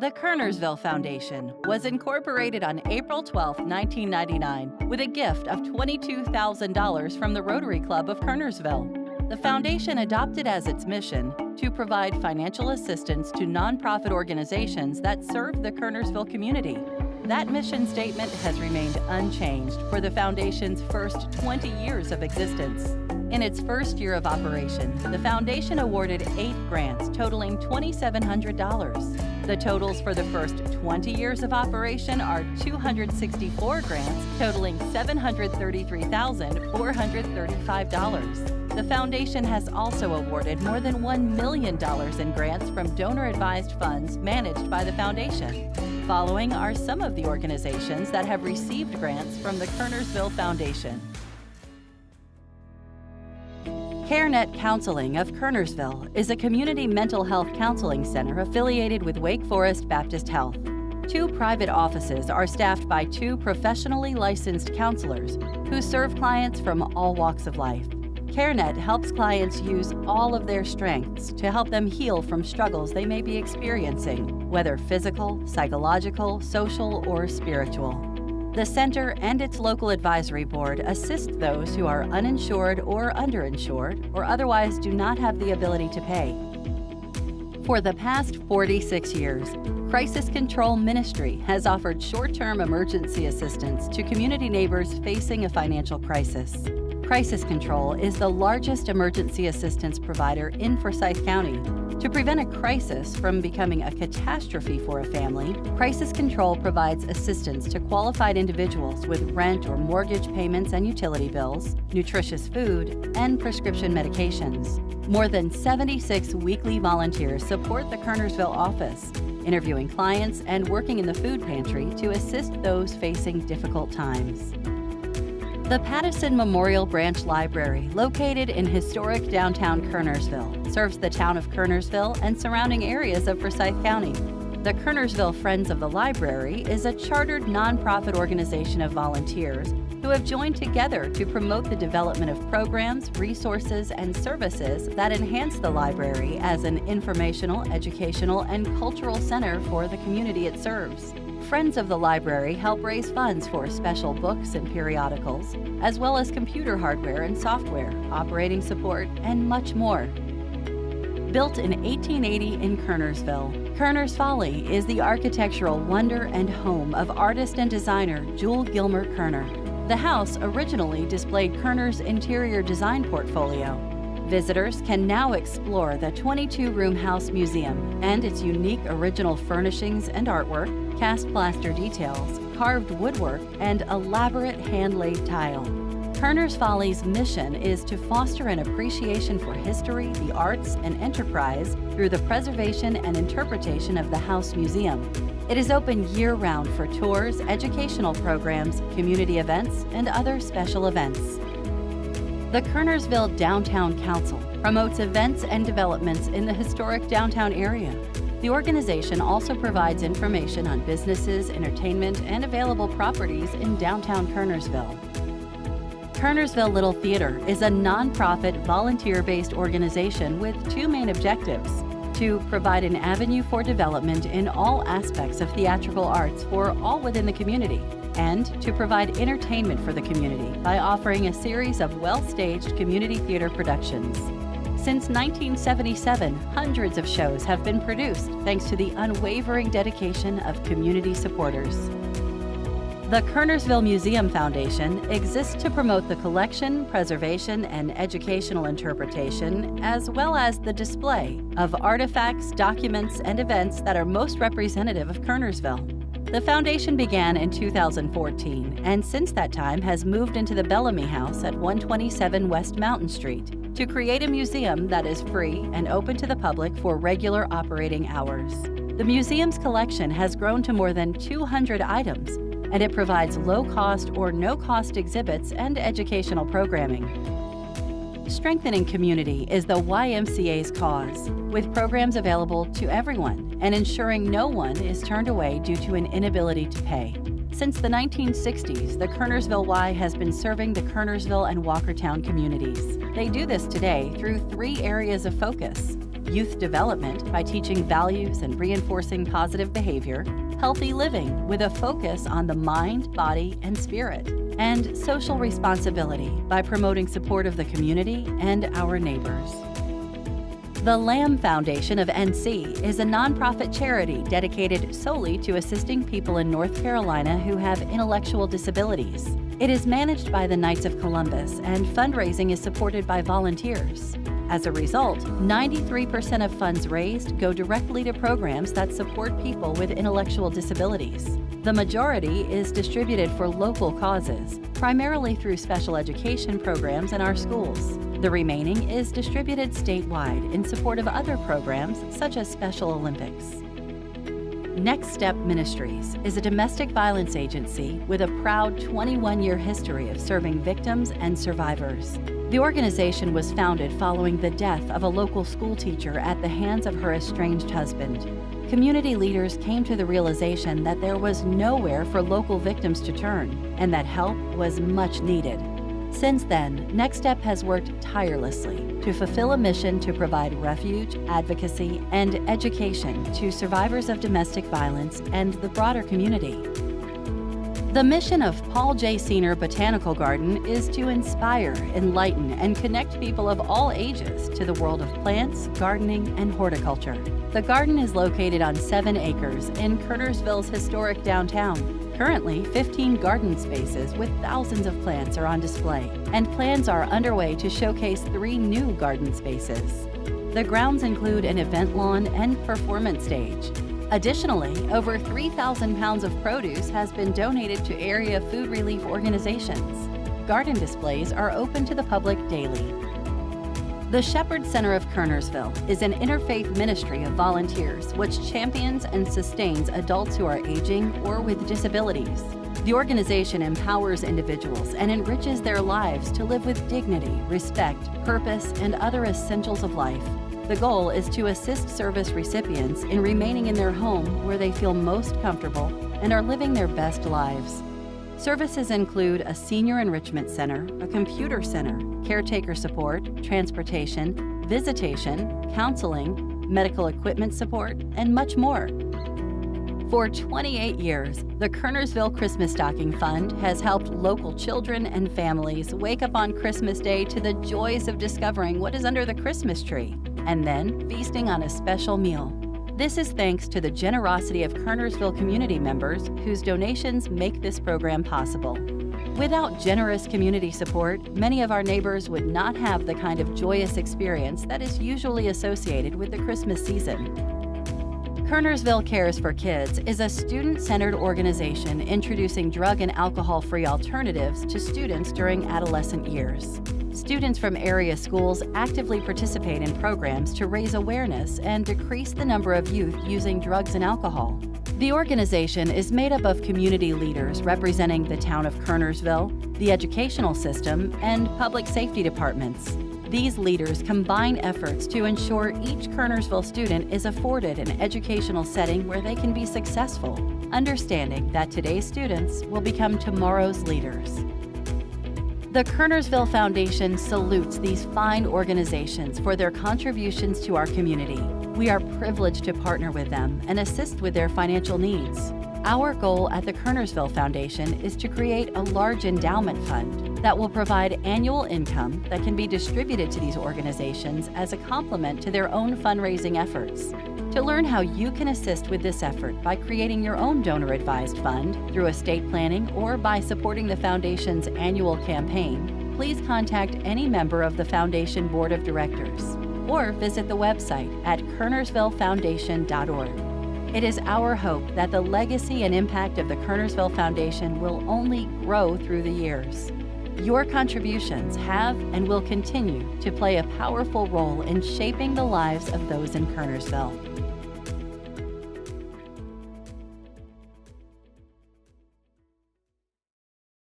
The Kernersville Foundation was incorporated on April 12, 1999, with a gift of $22,000 from the Rotary Club of Kernersville. The foundation adopted as its mission to provide financial assistance to nonprofit organizations that serve the Kernersville community. That mission statement has remained unchanged for the foundation's first 20 years of existence. In its first year of operation, the foundation awarded 8 grants totaling $2,700. The totals for the first 20 years of operation are 264 grants totaling $733,435. The foundation has also awarded more than $1 million in grants from donor-advised funds managed by the foundation. Following are some of the organizations that have received grants from the Kernersville Foundation. CareNet Counseling of Kernersville is a community mental health counseling center affiliated with Wake Forest Baptist Health. 2 private offices are staffed by 2 professionally licensed counselors who serve clients from all walks of life. CareNet helps clients use all of their strengths to help them heal from struggles they may be experiencing, whether physical, psychological, social, or spiritual. The center and its local advisory board assist those who are uninsured or underinsured or otherwise do not have the ability to pay. For the past 46 years, Crisis Control Ministry has offered short-term emergency assistance to community neighbors facing a financial crisis. Crisis Control is the largest emergency assistance provider in Forsyth County. To prevent a crisis from becoming a catastrophe for a family, Crisis Control provides assistance to qualified individuals with rent or mortgage payments and utility bills, nutritious food, and prescription medications. More than 76 weekly volunteers support the Kernersville office, interviewing clients and working in the food pantry to assist those facing difficult times. The Patterson Memorial Branch Library, located in historic downtown Kernersville, serves the town of Kernersville and surrounding areas of Forsyth County. The Kernersville Friends of the Library is a chartered nonprofit organization of volunteers who have joined together to promote the development of programs, resources, and services that enhance the library as an informational, educational, and cultural center for the community it serves. Friends of the Library help raise funds for special books and periodicals, as well as computer hardware and software, operating support, and much more. Built in 1880 in Kernersville, Kerner's Folly is the architectural wonder and home of artist and designer Jewel Gilmer Kerner. The house originally displayed Kerner's interior design portfolio. Visitors can now explore the 22-room house museum and its unique original furnishings and artwork, cast plaster details, carved woodwork, and elaborate hand-laid tile. Kerner's Folly's mission is to foster an appreciation for history, the arts, and enterprise through the preservation and interpretation of the house museum. It is open year-round for tours, educational programs, community events, and other special events. The Kernersville Downtown Council promotes events and developments in the historic downtown area. The organization also provides information on businesses, entertainment, and available properties in downtown Kernersville. Kernersville Little Theater is a nonprofit, volunteer-based organization with 2 main objectives: to provide an avenue for development in all aspects of theatrical arts for all within the community, and to provide entertainment for the community by offering a series of well-staged community theater productions. Since 1977, hundreds of shows have been produced thanks to the unwavering dedication of community supporters. The Kernersville Museum Foundation exists to promote the collection, preservation, and educational interpretation, as well as the display of artifacts, documents, and events that are most representative of Kernersville. The foundation began in 2014 and since that time has moved into the Bellamy House at 127 West Mountain Street to create a museum that is free and open to the public for regular operating hours. The museum's collection has grown to more than 200 items, and it provides low-cost or no-cost exhibits and educational programming. Strengthening community is the YMCA's cause, with programs available to everyone and ensuring no one is turned away due to an inability to pay. Since the 1960s, the Kernersville Y has been serving the Kernersville and Walkertown communities. They do this today through 3 areas of focus: youth development by teaching values and reinforcing positive behavior, healthy living with a focus on the mind, body, and spirit, and social responsibility by promoting support of the community and our neighbors. The Lamb Foundation of NC is a nonprofit charity dedicated solely to assisting people in North Carolina who have intellectual disabilities. It is managed by the Knights of Columbus, and fundraising is supported by volunteers. As a result, 93% of funds raised go directly to programs that support people with intellectual disabilities. The majority is distributed for local causes, primarily through special education programs in our schools. The remaining is distributed statewide in support of other programs such as Special Olympics. Next Step Ministries is a domestic violence agency with a proud 21-year history of serving victims and survivors. The organization was founded following the death of a local school teacher at the hands of her estranged husband. Community leaders came to the realization that there was nowhere for local victims to turn and that help was much needed. Since then, Next Step has worked tirelessly to fulfill a mission to provide refuge, advocacy, and education to survivors of domestic violence and the broader community. The mission of Paul J. Senior Botanical Garden is to inspire, enlighten, and connect people of all ages to the world of plants, gardening, and horticulture. The garden is located on 7 acres in Kernersville's historic downtown. Currently, 15 garden spaces with thousands of plants are on display, and plans are underway to showcase 3 new garden spaces. The grounds include an event lawn and performance stage. Additionally, over 3,000 pounds of produce has been donated to area food relief organizations. Garden displays are open to the public daily. The Shepherd Center of Kernersville is an interfaith ministry of volunteers which champions and sustains adults who are aging or with disabilities. The organization empowers individuals and enriches their lives to live with dignity, respect, purpose, and other essentials of life. The goal is to assist service recipients in remaining in their home where they feel most comfortable and are living their best lives. Services include a senior enrichment center, a computer center, caretaker support, transportation, visitation, counseling, medical equipment support, and much more. For 28 years, the Kernersville Christmas Stocking Fund has helped local children and families wake up on Christmas Day to the joys of discovering what is under the Christmas tree and then feasting on a special meal. This is thanks to the generosity of Kernersville community members whose donations make this program possible. Without generous community support, many of our neighbors would not have the kind of joyous experience that is usually associated with the Christmas season. Kernersville Cares for Kids is a student-centered organization introducing drug and alcohol-free alternatives to students during adolescent years. Students from area schools actively participate in programs to raise awareness and decrease the number of youth using drugs and alcohol. The organization is made up of community leaders representing the town of Kernersville, the educational system, and public safety departments. These leaders combine efforts to ensure each Kernersville student is afforded an educational setting where they can be successful, understanding that today's students will become tomorrow's leaders. The Kernersville Foundation salutes these fine organizations for their contributions to our community. We are privileged to partner with them and assist with their financial needs. Our goal at the Kernersville Foundation is to create a large endowment fund that will provide annual income that can be distributed to these organizations as a complement to their own fundraising efforts. To learn how you can assist with this effort by creating your own donor-advised fund through estate planning or by supporting the Foundation's annual campaign, please contact any member of the Foundation Board of Directors or visit the website at kernersvillefoundation.org. It is our hope that the legacy and impact of the Kernersville Foundation will only grow through the years. Your contributions have and will continue to play a powerful role in shaping the lives of those in Kernersville.